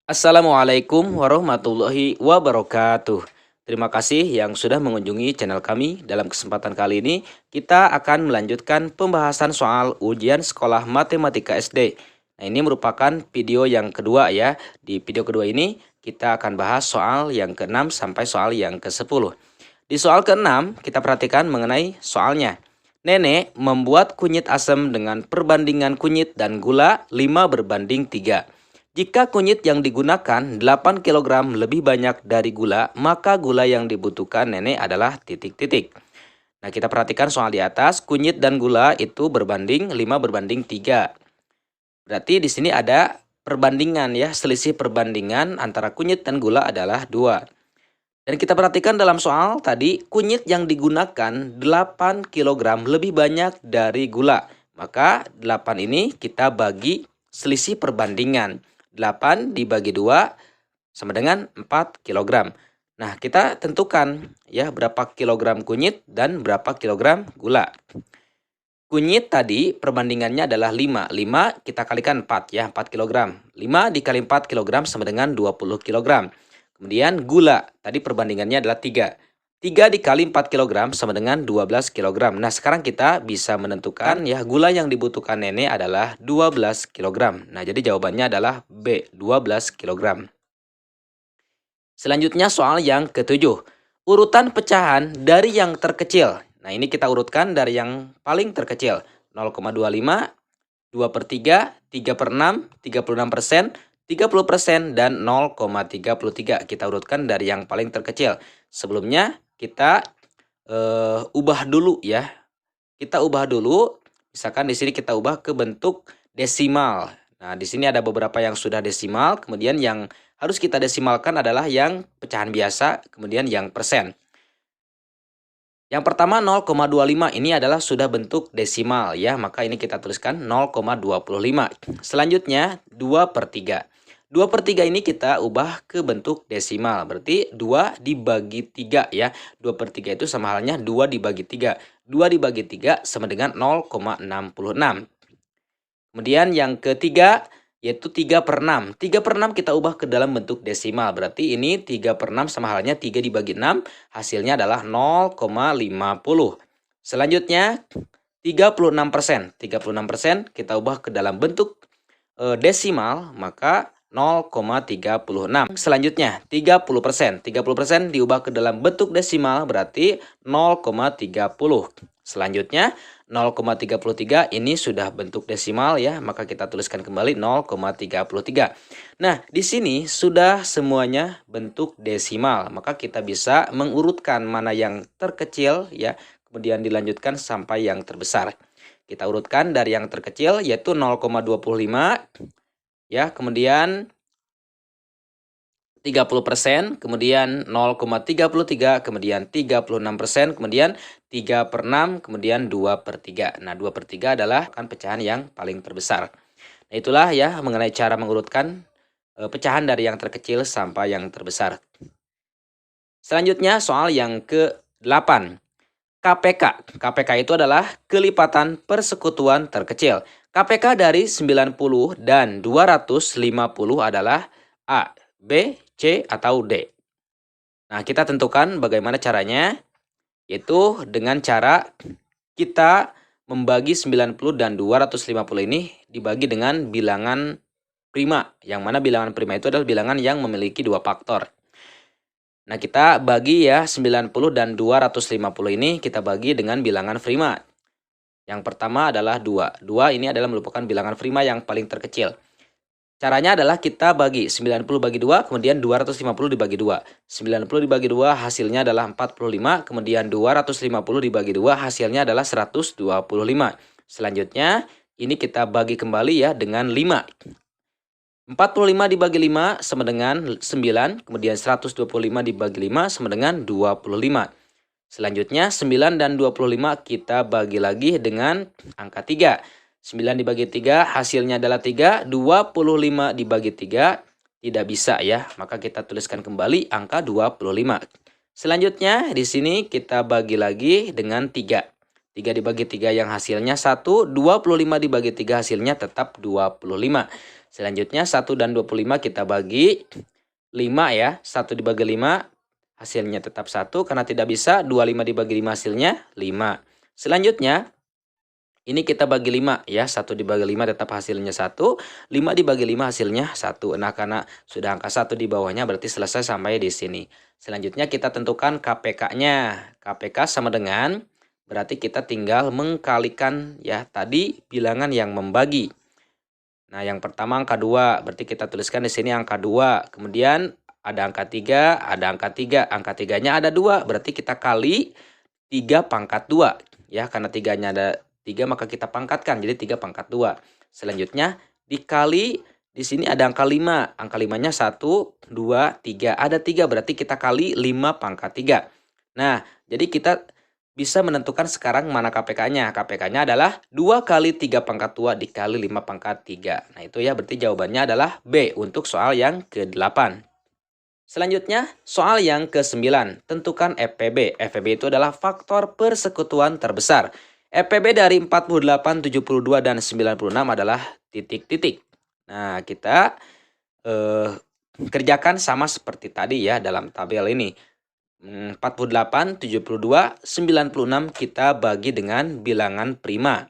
Assalamualaikum warahmatullahi wabarakatuh. Terima kasih yang sudah mengunjungi channel kami. Dalam kesempatan kali ini, kita akan melanjutkan pembahasan soal ujian sekolah matematika SD. Nah, ini merupakan video yang kedua ya. Di video kedua ini, kita akan bahas soal yang ke-6 sampai soal yang ke-10. Di soal ke-6, kita perhatikan mengenai soalnya. Nenek membuat kunyit asam dengan perbandingan kunyit dan gula 5:3. Jika kunyit yang digunakan 8 kilogram lebih banyak dari gula, maka gula yang dibutuhkan nenek adalah titik-titik. Nah, kita perhatikan soal di atas, kunyit dan gula itu berbanding 5:3. Berarti di sini ada perbandingan ya, selisih perbandingan antara kunyit dan gula adalah 2. Dan kita perhatikan dalam soal tadi, kunyit yang digunakan 8 kilogram lebih banyak dari gula. Maka 8 ini kita bagi selisih perbandingan. 8 dibagi 2 sama dengan 4 kilogram. Nah, kita tentukan ya berapa kilogram kunyit dan berapa kilogram gula. Kunyit tadi perbandingannya adalah 5. 5 kita kalikan 4 ya, 4 kilogram. 5 dikali 4 kilogram sama dengan 20 kilogram. Kemudian gula, tadi perbandingannya adalah 3. 3 dikali 4 kilogram sama dengan 12 kilogram. Nah, sekarang kita bisa menentukan ya gula yang dibutuhkan nenek adalah 12 kilogram. Nah, jadi jawabannya adalah B, 12 kilogram. Selanjutnya soal yang ketujuh. Urutan pecahan dari yang terkecil. Nah, ini kita urutkan dari yang paling terkecil. 0,25, 2/3, 3/6, 36%, 30%, dan 0,33. Kita urutkan dari yang paling terkecil. Sebelumnya kita ubah dulu ya. Kita ubah dulu. Misalkan di sini kita ubah ke bentuk desimal. Nah, di sini ada beberapa yang sudah desimal, kemudian yang harus kita desimalkan adalah yang pecahan biasa, kemudian yang persen. Yang pertama 0,25 ini adalah sudah bentuk desimal ya, maka ini kita tuliskan 0,25. Selanjutnya 2/3. 2/3 ini kita ubah ke bentuk desimal, berarti 2 dibagi 3 ya. 2/3 itu sama halnya 2 dibagi 3. 2 dibagi 3 sama dengan 0,66. Kemudian yang ketiga yaitu 3/6. 3/6 kita ubah ke dalam bentuk desimal. Berarti ini 3/6 sama halnya 3 dibagi 6. Hasilnya adalah 0,50. Selanjutnya 36%. 36% kita ubah ke dalam bentuk desimal. Maka 0,36. Selanjutnya 30%. 30% diubah ke dalam bentuk desimal. Berarti 0,30. Selanjutnya 0,33 ini sudah bentuk desimal ya, maka kita tuliskan kembali 0,33. Nah, di sini sudah semuanya bentuk desimal, maka kita bisa mengurutkan mana yang terkecil ya, kemudian dilanjutkan sampai yang terbesar. Kita urutkan dari yang terkecil yaitu 0,25 ya, kemudian 30%, kemudian 0,33, kemudian 36%, kemudian 3/6, kemudian 2/3. Nah, 2/3 adalah kan pecahan yang paling terbesar. Nah, itulah ya mengenai cara mengurutkan pecahan dari yang terkecil sampai yang terbesar. Selanjutnya soal yang ke-8. KPK. KPK itu adalah kelipatan persekutuan terkecil. KPK dari 90 dan 250 adalah A, B, C, atau D. Nah, kita tentukan bagaimana caranya, yaitu dengan cara kita membagi 90 dan 250 ini dibagi dengan bilangan prima. Yang mana bilangan prima itu adalah bilangan yang memiliki dua faktor. Nah, kita bagi ya 90 dan 250 ini kita bagi dengan bilangan prima. Yang pertama adalah 2. 2 ini adalah merupakan bilangan prima yang paling terkecil. Caranya adalah kita bagi 90 bagi 2, kemudian 250 dibagi 2. 90 dibagi 2 hasilnya adalah 45, kemudian 250 dibagi 2 hasilnya adalah 125. Selanjutnya ini kita bagi kembali ya dengan 5. 45 dibagi 5 sama dengan 9, kemudian 125 dibagi 5 sama dengan 25. Selanjutnya 9 dan 25 kita bagi lagi dengan angka 3. 9 dibagi 3 hasilnya adalah 3, 25 dibagi 3 tidak bisa ya, maka kita tuliskan kembali angka 25. Selanjutnya di sini kita bagi lagi dengan 3. 3 dibagi 3 yang hasilnya 1, 25 dibagi 3 hasilnya tetap 25. Selanjutnya 1 dan 25 kita bagi 5 ya. 1 dibagi 5 hasilnya tetap 1 karena tidak bisa. 25 dibagi 5 hasilnya 5. Selanjutnya ini kita bagi 5 ya. 1 dibagi 5 tetap hasilnya 1. 5 dibagi 5 hasilnya 1. Nah, karena sudah angka 1 di bawahnya berarti selesai sampai di sini. Selanjutnya kita tentukan KPK-nya. KPK sama dengan, berarti kita tinggal mengkalikan ya tadi bilangan yang membagi. Nah, yang pertama angka 2, berarti kita tuliskan di sini angka 2. Kemudian ada angka 3, ada angka 3. Angka 3-nya ada 2, berarti kita kali 3 pangkat 2. Ya, karena 3-nya ada 3 maka kita pangkatkan jadi 3 pangkat 2. Selanjutnya dikali di sini ada angka 5. Angka 5-nya 1, 2, 3. Ada 3 berarti kita kali 5 pangkat 3. Nah, jadi kita bisa menentukan sekarang mana KPK-nya. KPK-nya adalah 2 kali 3 pangkat 2 dikali 5 pangkat 3. Nah, itu ya berarti jawabannya adalah B untuk soal yang ke-8. Selanjutnya, soal yang ke-9. Tentukan FPB. FPB itu adalah faktor persekutuan terbesar. FPB dari 48, 72, dan 96 adalah titik-titik. Nah, kita kerjakan sama seperti tadi ya dalam tabel ini. 48, 72, 96 kita bagi dengan bilangan prima.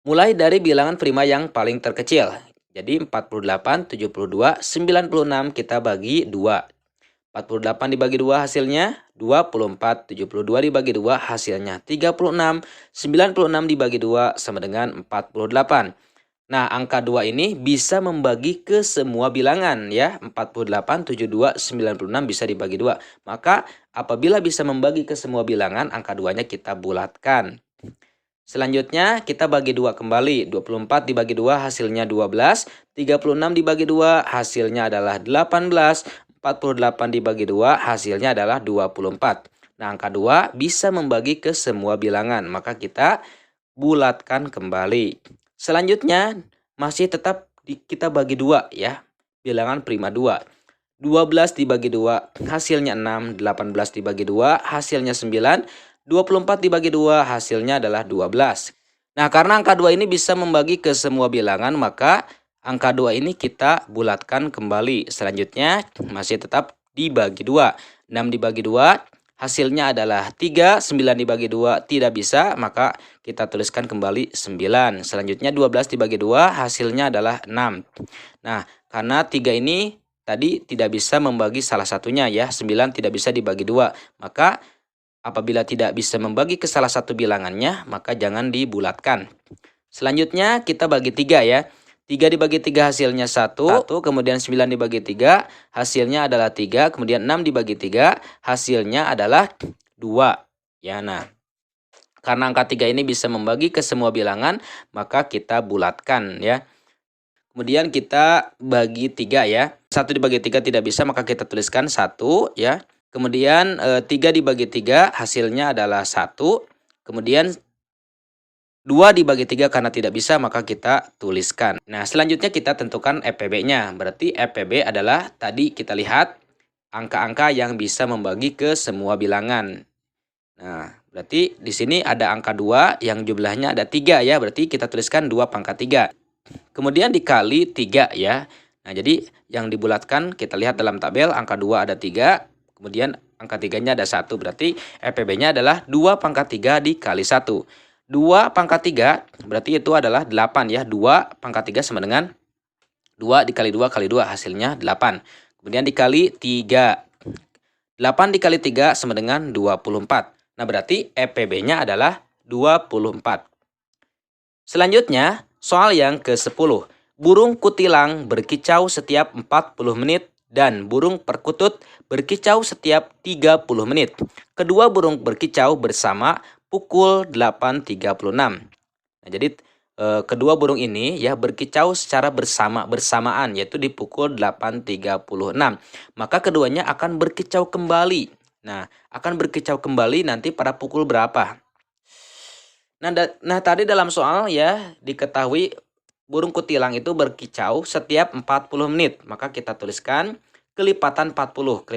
Mulai dari bilangan prima yang paling terkecil. Jadi 48, 72, 96 kita bagi 2. 48 dibagi 2 hasilnya 24, 72 dibagi 2 hasilnya 36, 96 dibagi 2 sama dengan 48. Nah, angka 2 ini bisa membagi ke semua bilangan ya. 48, 72, 96 bisa dibagi 2. Maka apabila bisa membagi ke semua bilangan, angka 2-nya kita bulatkan. Selanjutnya kita bagi 2 kembali. 24 dibagi 2 hasilnya 12. 36 dibagi 2 hasilnya adalah 18. 48 dibagi 2 hasilnya adalah 24. Nah, angka 2 bisa membagi ke semua bilangan. Maka kita bulatkan kembali. Selanjutnya masih tetap kita bagi 2 ya. Bilangan prima 2. 12 dibagi 2 hasilnya 6. 18 dibagi 2 hasilnya 9. 24 dibagi 2 hasilnya adalah 12. Nah, karena angka 2 ini bisa membagi ke semua bilangan, maka angka 2 ini kita bulatkan kembali. Selanjutnya masih tetap dibagi 2. 6 dibagi 2 hasilnya adalah 3. 9 dibagi 2 tidak bisa, maka kita tuliskan kembali 9. Selanjutnya 12 dibagi 2 hasilnya adalah 6. Nah, karena 3 ini tadi tidak bisa membagi salah satunya ya. 9 tidak bisa dibagi 2. Maka apabila tidak bisa membagi ke salah satu bilangannya, maka jangan dibulatkan. Selanjutnya kita bagi 3 ya. 3 dibagi 3 hasilnya 1, kemudian 9 dibagi 3 hasilnya adalah 3, kemudian 6 dibagi 3 hasilnya adalah 2. Ya, nah, karena angka 3 ini bisa membagi ke semua bilangan, maka kita bulatkan ya. Kemudian kita bagi 3 ya. 1 dibagi 3 tidak bisa, maka kita tuliskan 1 ya. Kemudian 3 dibagi 3 hasilnya adalah 1. Kemudian 2 dibagi 3 karena tidak bisa maka kita tuliskan. Nah, selanjutnya kita tentukan FPB-nya. Berarti FPB adalah tadi kita lihat angka-angka yang bisa membagi ke semua bilangan. Nah, berarti di sini ada angka 2 yang jumlahnya ada 3 ya. Berarti kita tuliskan 2 pangkat 3. Kemudian dikali 3 ya. Nah, jadi yang dibulatkan kita lihat dalam tabel angka 2 ada 3. Kemudian angka 3-nya ada 1. Berarti FPB-nya adalah 2 pangkat 3 dikali 1. 2 pangkat 3 berarti itu adalah 8 ya. 2 pangkat 3 sama dengan 2 dikali 2 kali 2 hasilnya 8. Kemudian dikali 3. 8 dikali 3 sama dengan 24. Nah, berarti FPB-nya adalah 24. Selanjutnya, soal yang ke-10. Burung kutilang berkicau setiap 40 menit. Dan burung perkutut berkicau setiap 30 menit. Kedua burung berkicau bersama pukul 8.36. Nah, jadi kedua burung ini ya berkicau secara bersamaan yaitu di pukul 8.36. Maka keduanya akan berkicau kembali. Nah, akan berkicau kembali nanti pada pukul berapa? Nah, tadi dalam soal ya diketahui burung kutilang itu berkicau setiap 40 menit. Maka kita tuliskan kelipatan 40.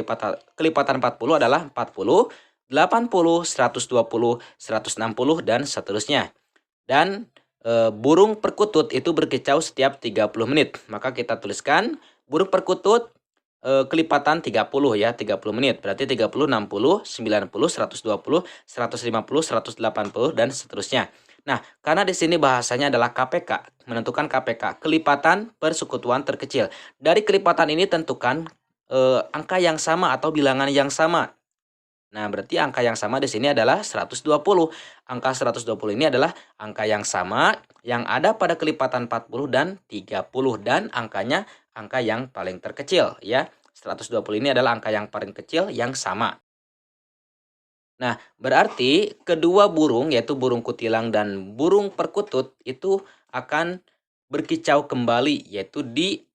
Kelipatan 40 adalah 40, 80, 120, 160, dan seterusnya. Dan burung perkutut itu berkicau setiap 30 menit. Maka kita tuliskan burung perkutut kelipatan 30 ya, 30 menit. Berarti 30, 60, 90, 120, 150, 180 dan seterusnya. Nah, karena di sini bahasanya adalah KPK, menentukan KPK, kelipatan persekutuan terkecil. Dari kelipatan ini tentukan angka yang sama atau bilangan yang sama. Nah, berarti angka yang sama di sini adalah 120. Angka 120 ini adalah angka yang sama yang ada pada kelipatan 40 dan 30 dan angkanya angka yang paling terkecil ya. 120 ini adalah angka yang paling kecil yang sama. Nah, berarti kedua burung yaitu burung kutilang dan burung perkutut itu akan berkicau kembali yaitu di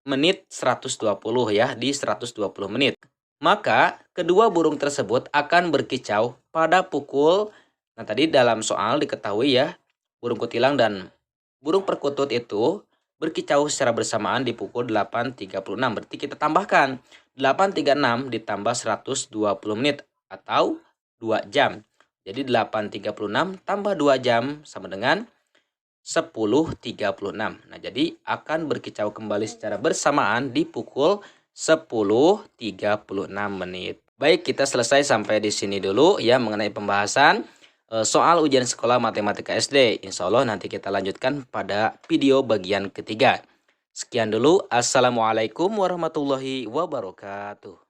menit 120 ya, di 120 menit. Maka kedua burung tersebut akan berkicau pada pukul, nah tadi dalam soal diketahui ya, burung kutilang dan burung perkutut itu berkicau secara bersamaan di pukul 8.36. Berarti kita tambahkan 8.36 ditambah 120 menit atau 2 jam. Jadi 8.36 tambah 2 jam sama dengan 10.36. Nah, jadi akan berkicau kembali secara bersamaan di pukul 10.36 menit. Baik, kita selesai sampai di sini dulu ya mengenai pembahasan soal ujian sekolah matematika SD. Insya Allah nanti kita lanjutkan pada video bagian ketiga. Sekian dulu. Assalamualaikum warahmatullahi wabarakatuh.